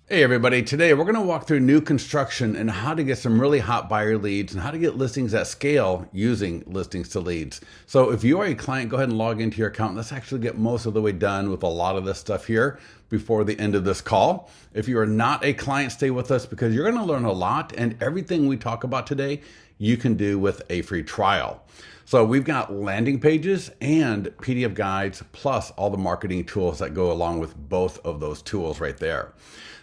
Hey everybody, today we're going to walk through new construction and how to get some really hot buyer leads and how to get listings at scale using listings to leads. So if you are a client, go ahead and log into your account. Let's actually get most of the way done with a lot of this stuff here before the end of this call. If you are not a client, stay with us because you're going to learn a lot, and everything we talk about today you can do with a free trial. So we've got landing pages and PDF guides plus all the marketing tools that go along with both of those tools right there.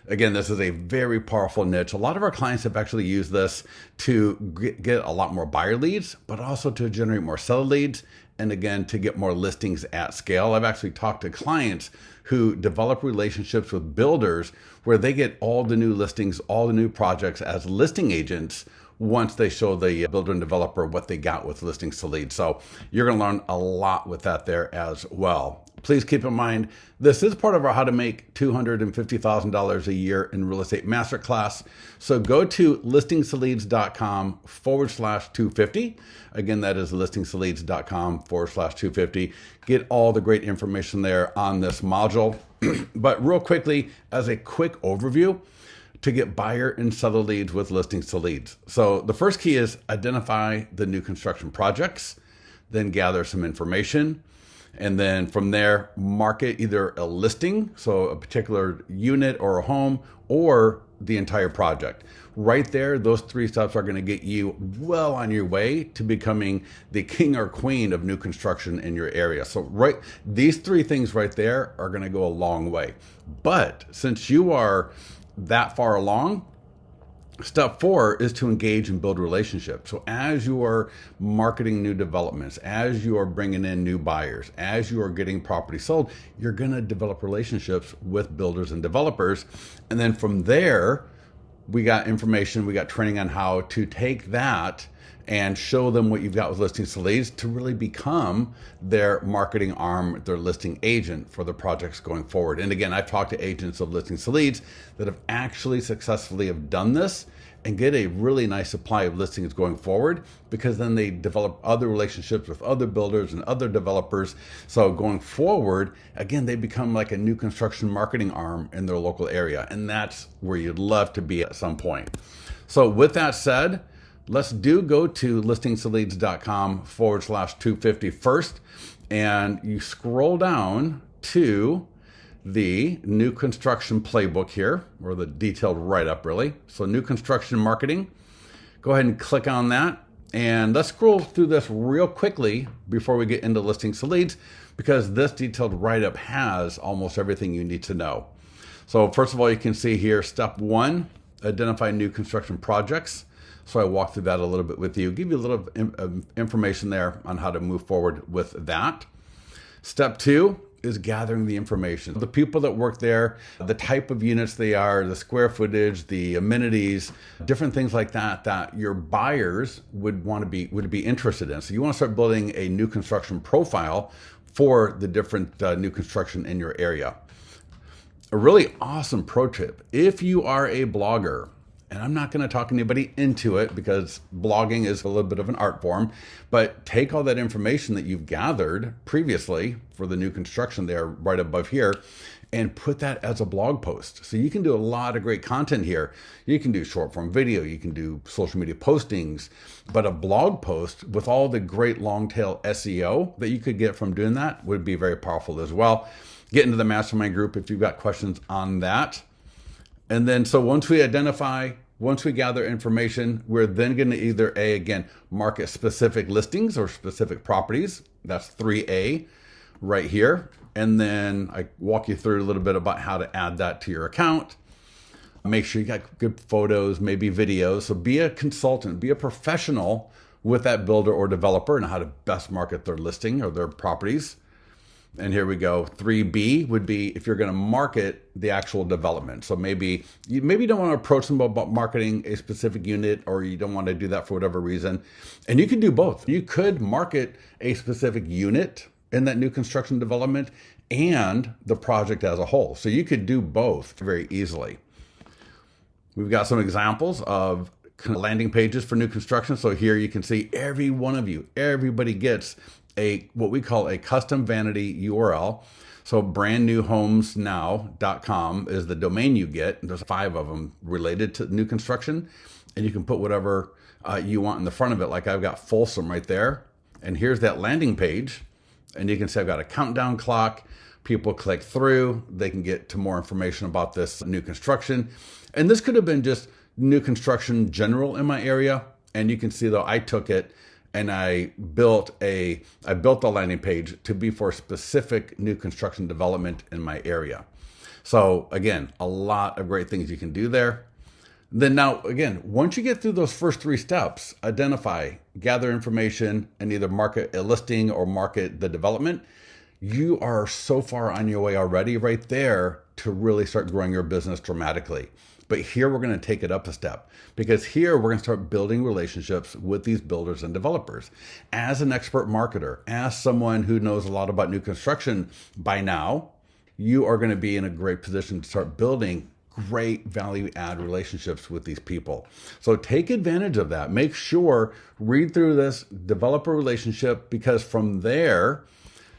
Again, this is a very powerful niche. A lot of our clients have actually used this to get a lot more buyer leads, but also to generate more seller leads, and again, to get more listings at scale. I've actually talked to clients who develop relationships with builders where they get all the new listings, all the new projects as listing agents once they show the builder and developer what they got with listings to leads. So you're going to learn a lot with that there as well. Please keep in mind, this is part of our How to Make $250,000 a Year in Real Estate Masterclass. So go to listingstoleads.com/250. Again, that is listingstoleads.com/250. Get all the great information there on this module. But real quickly, as a quick overview, to get buyer and seller leads with listings to leads. So the first key is identify the new construction projects, then gather some information. And then from there, market either a listing, so a particular unit or a home, or the entire project. Right there, those three steps are going to get you well on your way to becoming the king or queen of new construction in your area. So these three things right there are going to go a long way. But since you are that far along, step 4 is to engage and build relationships. So as you are marketing new developments, as you are bringing in new buyers, as you are getting property sold, you're going to develop relationships with builders and developers. And then from there, we got information, we got training on how to take that and show them what you've got with listings to leads to really become their marketing arm, their listing agent for the projects going forward. And again, I've talked to agents of listings to leads that have actually successfully have done this and get a really nice supply of listings going forward, because then they develop other relationships with other builders and other developers. So going forward, again, they become like a new construction marketing arm in their local area. And that's where you'd love to be at some point. So with that said, let's go to listingstoleads.com/250 first, and you scroll down to the new construction playbook here, or the detailed write-up really. So new construction marketing, go ahead and click on that. And let's scroll through this real quickly before we get into listings to leads, because this detailed write-up has almost everything you need to know. So first of all, you can see here, step 1, identify new construction projects. So I walked through that a little bit with you, give you a little information there on how to move forward with that. Step 2 is gathering the information. The people that work there, the type of units they are, the square footage, the amenities, different things like that, that your buyers would be interested in. So you want to start building a new construction profile for the different new construction in your area. A really awesome pro tip, if you are a blogger, and I'm not going to talk anybody into it because blogging is a little bit of an art form, but take all that information that you've gathered previously for the new construction there right above here and put that as a blog post. So you can do a lot of great content here. You can do short form video, you can do social media postings, but a blog post with all the great long tail SEO that you could get from doing that would be very powerful as well. Get into the mastermind group if you've got questions on that. And then, so once we gather information, we're then going to either again, market specific listings or specific properties. That's 3A right here. And then I walk you through a little bit about how to add that to your account. Make sure you got good photos, maybe videos. So be a consultant, be a professional with that builder or developer and how to best market their listing or their properties. And here we go. 3B would be if you're going to market the actual development. So maybe you don't want to approach them about marketing a specific unit, or you don't want to do that for whatever reason. And you can do both. You could market a specific unit in that new construction development and the project as a whole. So you could do both very easily. We've got some examples of landing pages for new construction. So here you can see every one of you, everybody gets what we call a custom vanity URL. So brandnewhomesnow.com is the domain you get. There's 5 of them related to new construction, and you can put whatever you want in the front of it. Like I've got Folsom right there, and here's that landing page, and you can see I've got a countdown clock. People click through, they can get to more information about this new construction. And this could have been just new construction general in my area. And you can see though, I took it and I built the landing page to be for specific new construction development in my area. So again, a lot of great things you can do there. Then now, again, once you get through those first 3 steps, identify, gather information, and either market a listing or market the development, you are so far on your way already right there to really start growing your business dramatically. But here we're going to take it up a step, because here we're going to start building relationships with these builders and developers. As an expert marketer, as someone who knows a lot about new construction by now, you are going to be in a great position to start building great value add relationships with these people. So take advantage of that. Make sure, read through this, develop a relationship, because from there,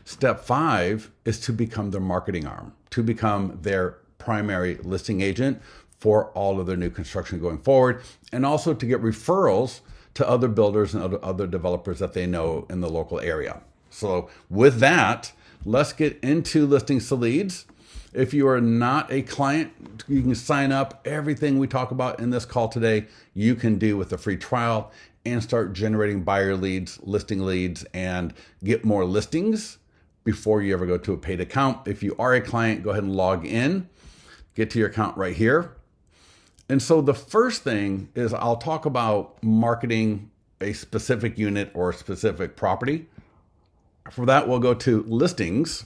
step 5 is to become their marketing arm, to become their primary listing agent for all of their new construction going forward, and also to get referrals to other builders and other developers that they know in the local area. So with that, let's get into listings to leads. If you are not a client, you can sign up. Everything we talk about in this call today, you can do with a free trial and start generating buyer leads, listing leads, and get more listings before you ever go to a paid account. If you are a client, go ahead and log in, get to your account right here. And so the first thing is I'll talk about marketing a specific unit or a specific property. For that, we'll go to listings,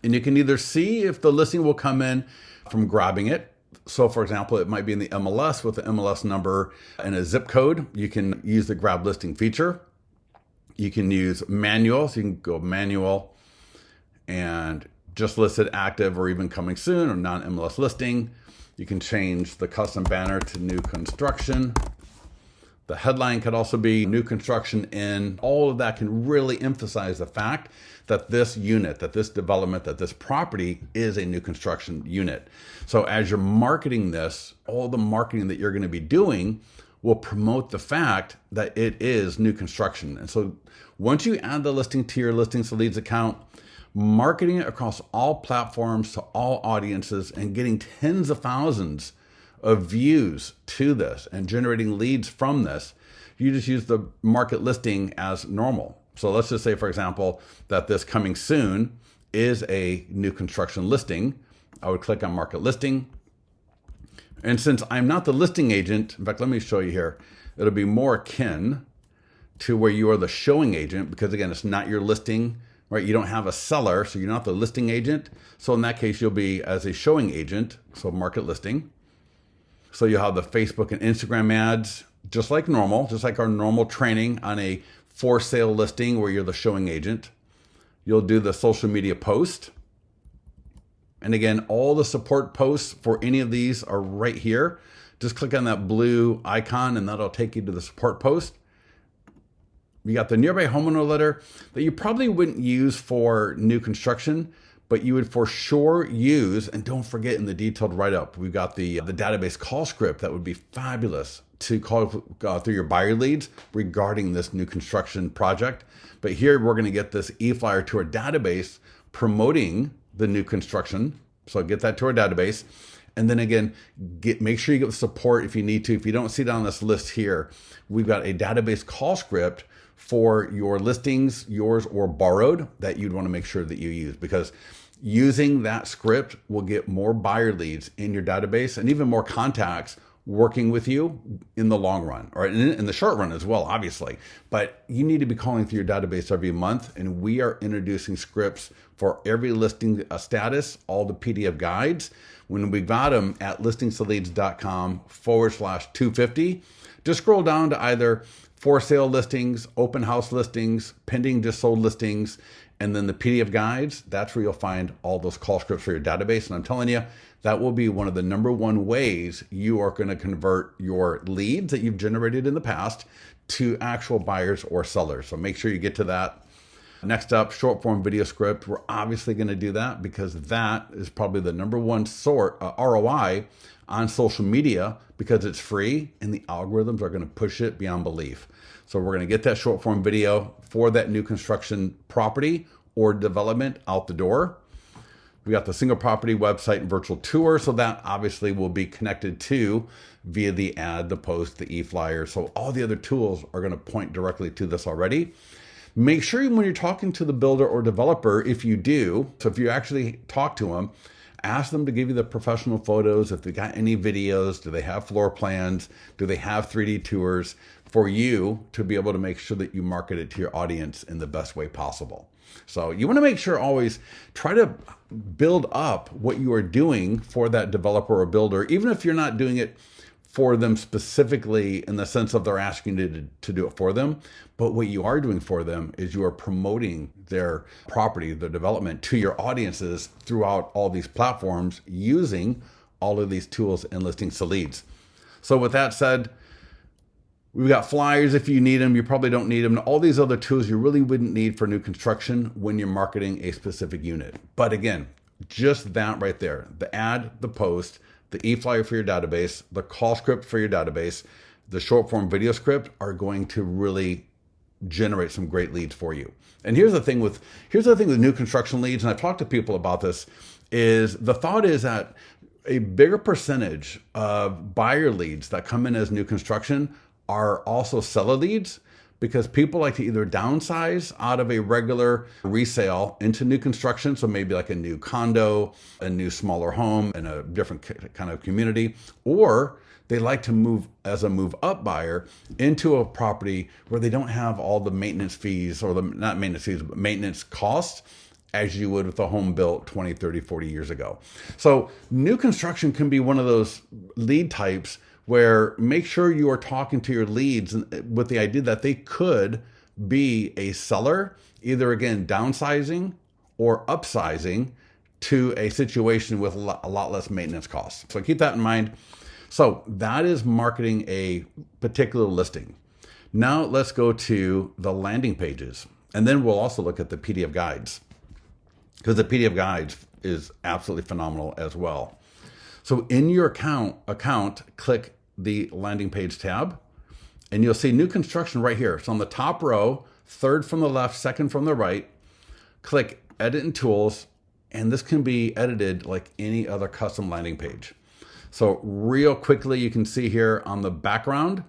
and you can either see if the listing will come in from grabbing it. So for example, it might be in the MLS with the MLS number and a zip code. You can use the grab listing feature. You can use manual, so you can go manual and just listed active or even coming soon or non-MLS listing. You can change the custom banner to new construction. The headline could also be new construction in. All of that can really emphasize the fact that this unit, that this development, that this property is a new construction unit. So as you're marketing this, all the marketing that you're going to be doing will promote the fact that it is new construction. And so once you add the listing to your listings to leads account, marketing it across all platforms to all audiences and getting tens of thousands of views to this and generating leads from this, you just use the market listing as normal. So let's just say, for example, that this coming soon is a new construction listing. I would click on market listing. And since I'm not the listing agent, in fact, let me show you here, it'll be more akin to where you are the showing agent, because again, it's not your listing, right? You don't have a seller, so you're not the listing agent. So in that case, you'll be as a showing agent, so market listing. So you'll have the Facebook and Instagram ads, just like normal, just like our normal training on a for sale listing where you're the showing agent. You'll do the social media post. And again, all the support posts for any of these are right here. Just click on that blue icon and that'll take you to the support post. You got the nearby homeowner letter that you probably wouldn't use for new construction, but you would for sure use, and don't forget in the detailed write-up, we've got the database call script that would be fabulous to call through your buyer leads regarding this new construction project. But here we're going to get this e-flyer to our database promoting the new construction. So get that to our database. And then again, make sure you get the support if you need to. If you don't see it on this list here, we've got a database call script for your listings, yours or borrowed, that you'd want to make sure that you use, because using that script will get more buyer leads in your database and even more contacts working with you in the long run, or in the short run as well, obviously. But you need to be calling through your database every month, and we are introducing scripts for every listing status, all the PDF guides. When we got them at listingstoleads.com/250, just scroll down to either for sale listings, open house listings, pending just sold listings, and then the PDF guides. That's where you'll find all those call scripts for your database. And I'm telling you, that will be one of the number one ways you are going to convert your leads that you've generated in the past to actual buyers or sellers. So make sure you get to that. Next up, short form video script. We're obviously going to do that because that is probably the number one ROI on social media because it's free and the algorithms are going to push it beyond belief. So we're going to get that short form video for that new construction property or development out the door. We got the single property website and virtual tour. So that obviously will be connected to via the ad, the post, the e-flyer. So all the other tools are going to point directly to this already. Make sure when you're talking to the builder or developer, if you do, so if you actually talk to them, ask them to give you the professional photos. If they got any videos, do they have floor plans? Do they have 3D tours for you to be able to make sure that you market it to your audience in the best way possible? So you want to make sure always try to build up what you are doing for that developer or builder, even if you're not doing it for them specifically in the sense of they're asking you to do it for them. But what you are doing for them is you are promoting their property, their development to your audiences throughout all these platforms using all of these tools and listings to leads. So with that said, we've got flyers if you need them. You probably don't need them. And all these other tools you really wouldn't need for new construction when you're marketing a specific unit. But again, just that right there, the ad, the post, the e-flyer for your database, the call script for your database, the short form video script are going to really generate some great leads for you. And here's the thing with new construction leads, and I've talked to people about this, is the thought is that a bigger percentage of buyer leads that come in as new construction are also seller leads, because people like to either downsize out of a regular resale into new construction. So maybe like a new condo, a new smaller home in a different kind of community, or they like to move as a move up buyer into a property where they don't have all the maintenance fees or not maintenance fees, but maintenance costs as you would with a home built 20, 30, 40 years ago. So new construction can be one of those lead types where make sure you are talking to your leads with the idea that they could be a seller, either again, downsizing or upsizing to a situation with a lot less maintenance costs. So keep that in mind. So that is marketing a particular listing. Now let's go to the landing pages. And then we'll also look at the PDF guides, because the PDF guides is absolutely phenomenal as well. So in your account, click the landing page tab, and you'll see new construction right here. So on the top row, third from the left, second from the right, click edit and tools, and this can be edited like any other custom landing page. So real quickly, you can see here on the background,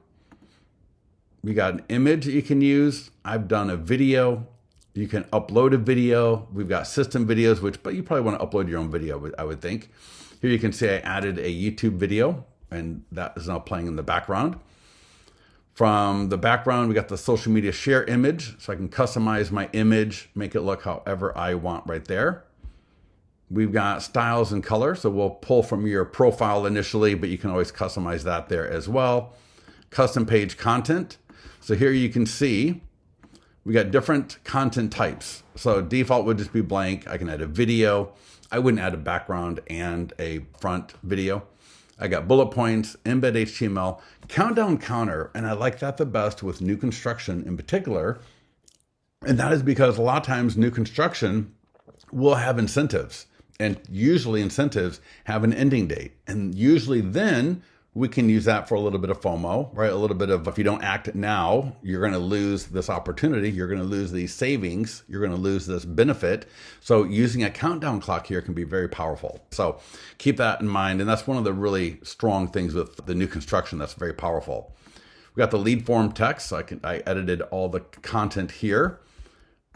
we got an image that you can use. I've done a video. You can upload a video. We've got system videos, but you probably want to upload your own video, I would think. Here you can see I added a YouTube video, and that is now playing in the background. From the background, we got the social media share image, so I can customize my image, make it look however I want right there. We've got styles and color, so we'll pull from your profile initially, but you can always customize that there as well. Custom page content. So here you can see we got different content types. So default would just be blank. I can add a video. I wouldn't add a background and a front video. I got bullet points, embed HTML, countdown counter, and I like that the best with new construction in particular. And that is because a lot of times new construction will have incentives, and usually incentives have an ending date. And usually then we can use that for a little bit of FOMO, right? A little bit of, if you don't act now, you're going to lose this opportunity. You're going to lose these savings. You're going to lose this benefit. So using a countdown clock here can be very powerful. So keep that in mind. And that's one of the really strong things with the new construction that's very powerful. We got the lead form text. So I edited all the content here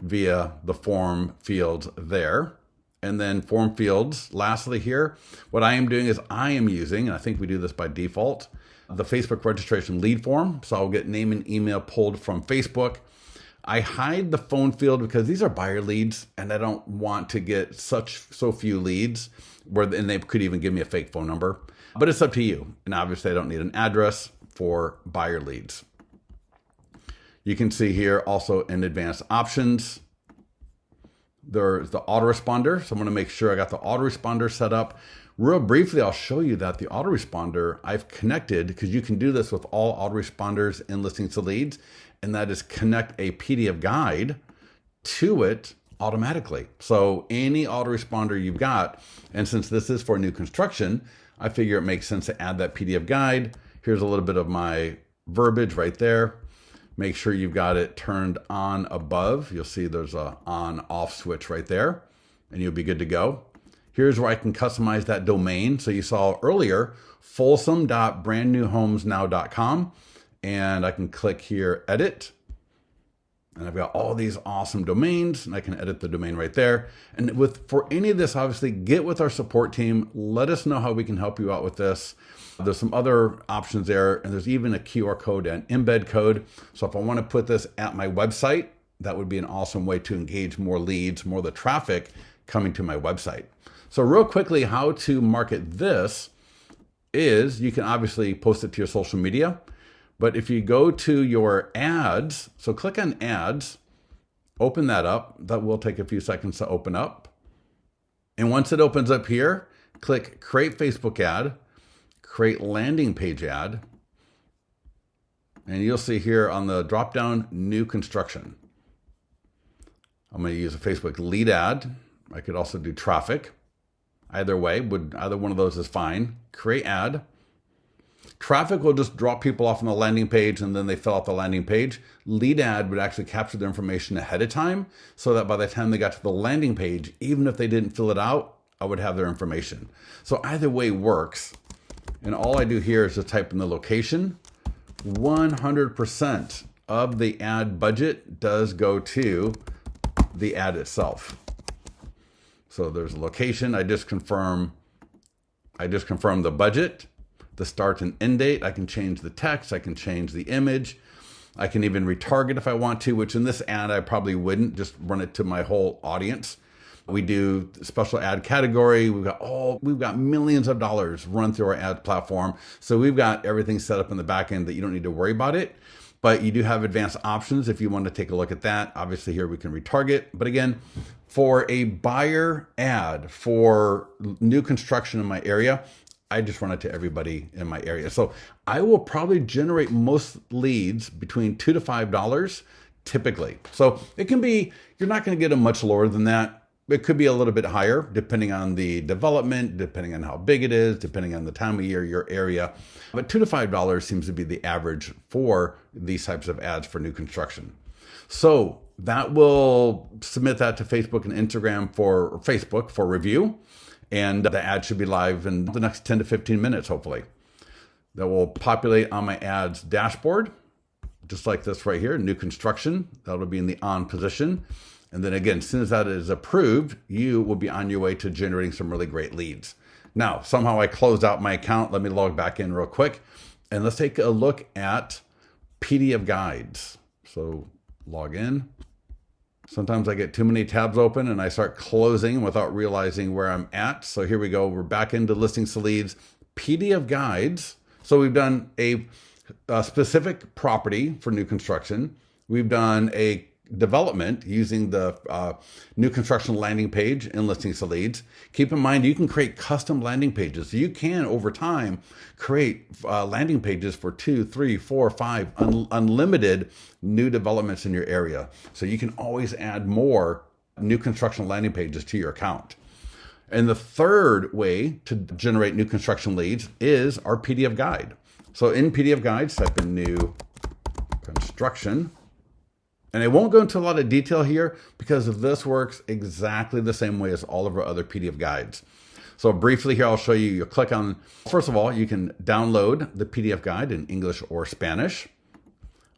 via the form fields there. And then form fields, lastly here, what I am doing is I am using, and I think we do this by default, the Facebook registration lead form. So I'll get name and email pulled from Facebook. I hide the phone field because these are buyer leads and I don't want to get so few leads and they could even give me a fake phone number, but it's up to you. And obviously I don't need an address for buyer leads. You can see here also in advanced options, there's the autoresponder. So I'm going to make sure I got the autoresponder set up. Real briefly, I'll show you that the autoresponder I've connected, because you can do this with all autoresponders in listings to leads, and that is connect a PDF guide to it automatically. So any autoresponder you've got, and since this is for new construction, I figure it makes sense to add that PDF guide. Here's a little bit of my verbiage right there. Make sure you've got it turned on above. You'll see there's a on-off switch right there, and you'll be good to go. Here's where I can customize that domain. So you saw earlier, folsom.brandnewhomesnow.com, and I can click here, edit. And I've got all these awesome domains, and I can edit the domain right there. And for any of this, obviously, get with our support team. Let us know how we can help you out with this. There's some other options there, and there's even a QR code and embed code. So if I want to put this at my website, that would be an awesome way to engage more leads, more of the traffic coming to my website. So real quickly, how to market this is you can obviously post it to your social media. But if you go to your ads, so click on ads, open that up. That will take a few seconds to open up. And once it opens up here, click create Facebook ad, create landing page ad. And you'll see here on the drop down, new construction. I'm going to use a Facebook lead ad. I could also do traffic. Either way, either one of those is fine. Create ad. Traffic will just drop people off on the landing page and then they fill out the landing page. Lead ad would actually capture their information ahead of time so that by the time they got to the landing page, even if they didn't fill it out, I would have their information. So either way works. And all I do here is just type in the location. 100% of the ad budget does go to the ad itself. So there's a location. I just confirm the budget, the start and end date. I can change the text. I can change the image. I can even retarget if I want to, which in this ad, I probably wouldn't just run it to my whole audience. We do special ad category. We've got millions of dollars run through our ad platform. So we've got everything set up in the back end that you don't need to worry about it. But you do have advanced options if you want to take a look at that. Obviously here we can retarget. But again, for a buyer ad for new construction in my area, I just run it to everybody in my area. So I will probably generate most leads between $2 to $5 typically. So it can be, you're not going to get them much lower than that. It could be a little bit higher depending on the development, depending on how big it is, depending on the time of year, your area. But $2 to $5 seems to be the average for these types of ads for new construction. So that will submit that to Facebook and Instagram for Facebook for review. And the ad should be live in the next 10 to 15 minutes, hopefully. That will populate on my ads dashboard, just like this right here, new construction. That'll be in the on position. And then again, as soon as that is approved, you will be on your way to generating some really great leads. Now, somehow I closed out my account. Let me log back in real quick. And let's take a look at PDF guides. So log in. Sometimes I get too many tabs open and I start closing without realizing where I'm at. So here we go. We're back into listings to leads, PDF guides. So we've done a specific property for new construction. We've done a development using the new construction landing page and listings to leads. Keep in mind, you can create custom landing pages. You can, over time, create landing pages for 2, 3, 4, 5 unlimited new developments in your area. So you can always add more new construction landing pages to your account. And the third way to generate new construction leads is our PDF guide. So in PDF guides, type in new construction. And I won't go into a lot of detail here because this works exactly the same way as all of our other PDF guides. So briefly here, I'll show you, you'll click on, first of all, you can download the PDF guide in English or Spanish.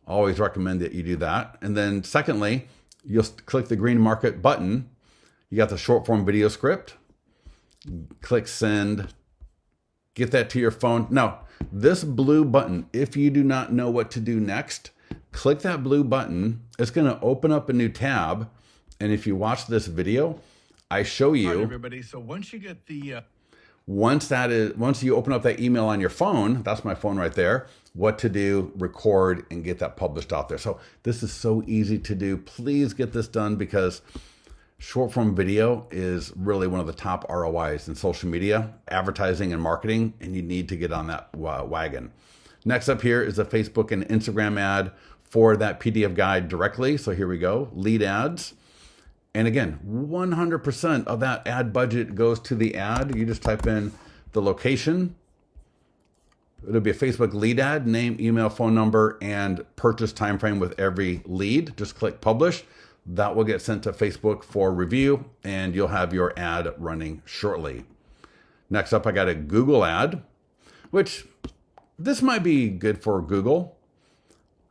Always recommend that you do that. And then secondly, you'll click the green market button. You got the short form video script. Click send, get that to your phone. Now, this blue button, if you do not know what to do next, click that blue button. It's going to open up a new tab. And if you watch this video, I show you. All right, everybody. So once you get the once you open up that email on your phone, that's my phone right there, what to do, record, and get that published out there. So this is so easy to do. Please get this done because short form video is really one of the top ROIs in social media, advertising, and marketing, and you need to get on that wagon. Next up here is a Facebook and Instagram ad for that PDF guide directly. So here we go, lead ads. And again, 100% of that ad budget goes to the ad. You just type in the location. It'll be a Facebook lead ad, name, email, phone number, and purchase time frame with every lead. Just click publish. That will get sent to Facebook for review, and you'll have your ad running shortly. Next up, I got a Google ad, which this might be good for Google.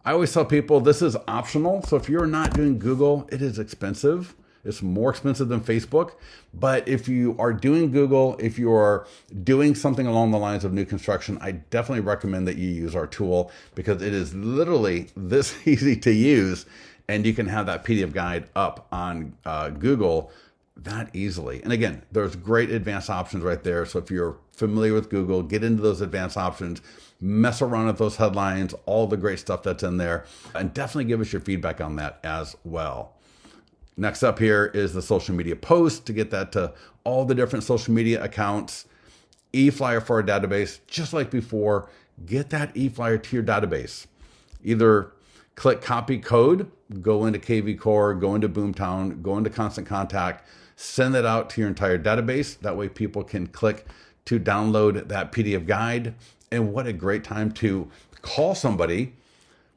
I always tell people this is optional. So if you're not doing Google, it is expensive. It's more expensive than Facebook. But if you are doing Google, if you are doing something along the lines of new construction, I definitely recommend that you use our tool because it is literally this easy to use. And you can have that PDF guide up on Google that easily. And again, there's great advanced options right there. So if you're familiar with Google, get into those advanced options, mess around with those headlines, all the great stuff that's in there, and definitely give us your feedback on that as well. Next up here is the social media post to get that to all the different social media accounts. E-flyer for our database, just like before, get that e-flyer to your database. Either click copy code, go into KV Core, go into Boomtown, go into Constant Contact, send that out to your entire database. That way people can click to download that PDF guide. And what a great time to call somebody.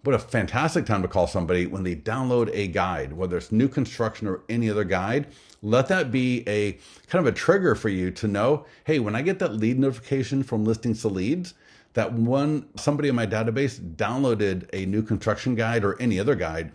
What a fantastic time to call somebody when they download a guide, whether it's new construction or any other guide. Let that be a kind of a trigger for you to know, hey, when I get that lead notification from Listings to Leads, that when somebody in my database downloaded a new construction guide or any other guide,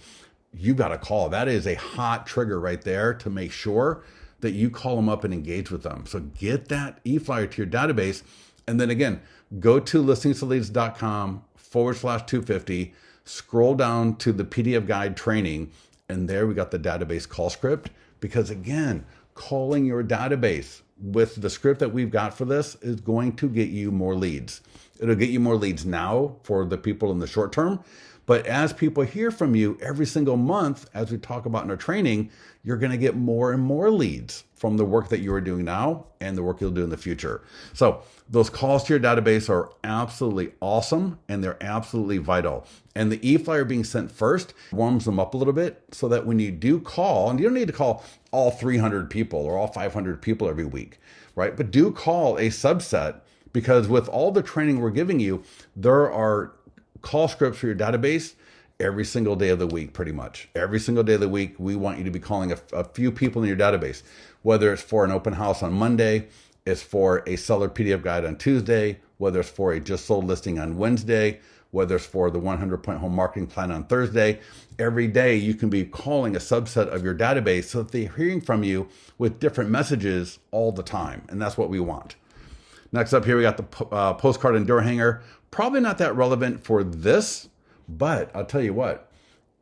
you got a call. That is a hot trigger right there to make sure that you call them up and engage with them. So get that e-flyer to your database. And then again, go to listingstoleads.com/250, scroll down to the PDF guide training, and there we got the database call script. Because again, calling your database with the script that we've got for this is going to get you more leads. It'll get you more leads now for the people in the short term. But as people hear from you every single month, as we talk about in our training, you're going to get more and more leads from the work that you are doing now and the work you'll do in the future. So those calls to your database are absolutely awesome and they're absolutely vital. And the e-flyer being sent first warms them up a little bit so that when you do call, and you don't need to call all 300 people or all 500 people every week, right? But do call a subset, because with all the training we're giving you, there are call scripts for your database every single day of the week, pretty much. Every single day of the week, we want you to be calling a few people in your database, whether it's for an open house on Monday, it's for a seller PDF guide on Tuesday, whether it's for a just sold listing on Wednesday, whether it's for the 100-point home marketing plan on Thursday. Every day you can be calling a subset of your database so that they're hearing from you with different messages all the time. And that's what we want. Next up here, we got the postcard and door hanger. Probably not that relevant for this, but I'll tell you what,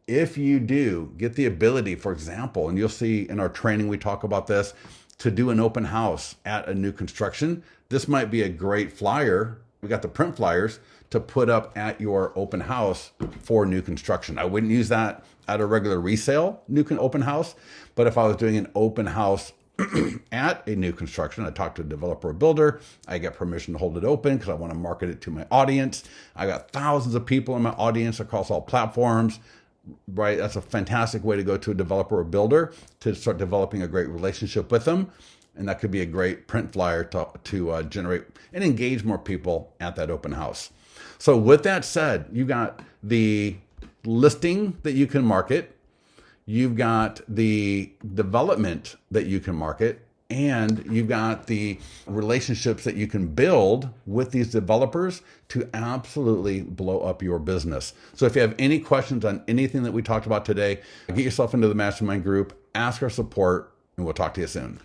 if you do get the ability, for example, and you'll see in our training, we talk about this, to do an open house at a new construction, this might be a great flyer. We got the print flyers to put up at your open house for new construction. I wouldn't use that at a regular resale open house, but if I was doing an open house at a new construction, I talk to a developer or builder, I get permission to hold it open because I want to market it to my audience. I got thousands of people in my audience across all platforms, right? That's a fantastic way to go to a developer or builder to start developing a great relationship with them. And that could be a great print flyer to generate and engage more people at that open house. So with that said, you've got the listing that you can market, you've got the development that you can market, and you've got the relationships that you can build with these developers to absolutely blow up your business. So if you have any questions on anything that we talked about today, get yourself into the mastermind group, ask our support, and we'll talk to you soon.